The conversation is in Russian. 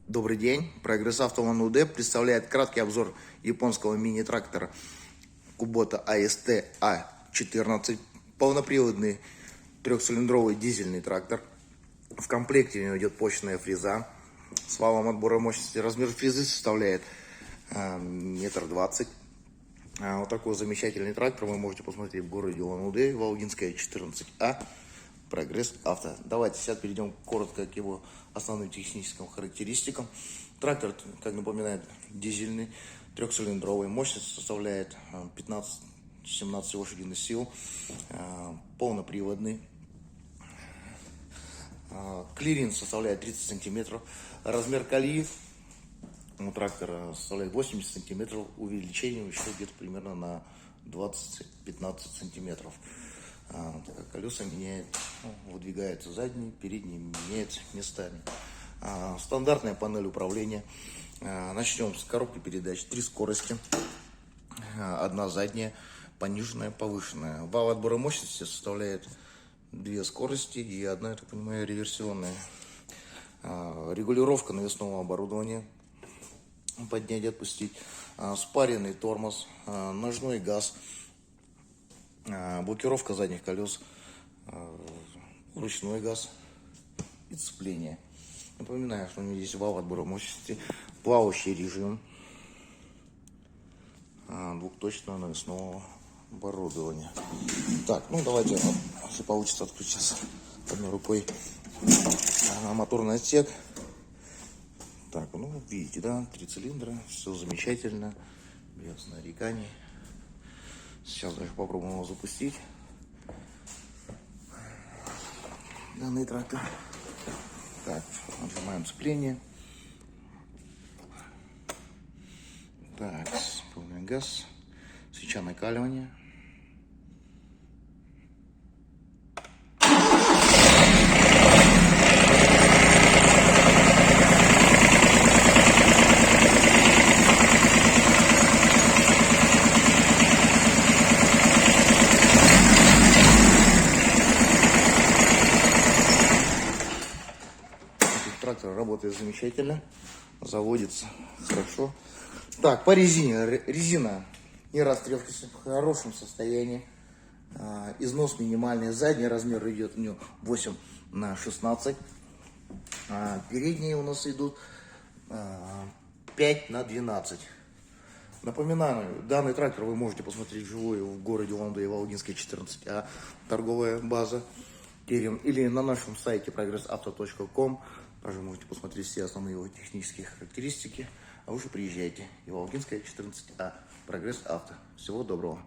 Добрый день. Прогресс Авто One UD представляет краткий обзор японского мини-трактора Kubota AST A14. Полноприводный трехцилиндровый дизельный трактор. В комплекте у него идет почная фреза с валом отбора мощности. Размер фрезы составляет 1,20 м. Вот такой замечательный трактор вы можете посмотреть в городе Улан-Удэ, Волгинская, 14А. Прогресс Авто. Давайте сейчас перейдем коротко к его основным техническим характеристикам. Трактор, как напоминает, дизельный, трехцилиндровый. Мощность составляет 15-17 лошадиных сил. Полноприводный. Клиренс составляет 30 сантиметров. Размер колеи у трактора составляет 80 сантиметров. Увеличение еще где-то примерно на 20-15 сантиметров. Так как колеса меняют, выдвигаются задние, передние меняются местами. Стандартная панель управления. Начнем с коробки передач. 3 скорости. Одна задняя, пониженная, повышенная. Вал отбора мощности составляет 2 скорости и одна, я так понимаю, реверсионная. Регулировка навесного оборудования. Поднять и отпустить. Спаренный тормоз. Ножной газ. Блокировка задних колес, ручной газ и сцепление. Напоминаю, что у меня здесь вал отбора мощности, плавающий режим, двухточного навесного оборудования. Так, ну давайте, если получится, открыть сейчас одной рукой моторный отсек. Так, ну видите, да, 3 цилиндра, все замечательно, без нареканий. Сейчас даже попробуем его запустить. Данный трактор. Так, нажимаем сцепление. Так, полный газ. Свеча накаливания. Трактор работает замечательно, заводится хорошо. Так, по резине. Резина не растрескавшаяся, в хорошем состоянии. Износ минимальный. Задний размер идет у него 8×16. Передние у нас идут 5×12. Напоминаю, данный трактор вы можете посмотреть вживую в городе Улан-Удэ, Волгинская, 14А, торговая база. Или на нашем сайте progressauto.com. Также можете посмотреть все основные его технические характеристики. А вы же приезжайте. И Волгинская, 14А. Прогресс Авто. Всего доброго.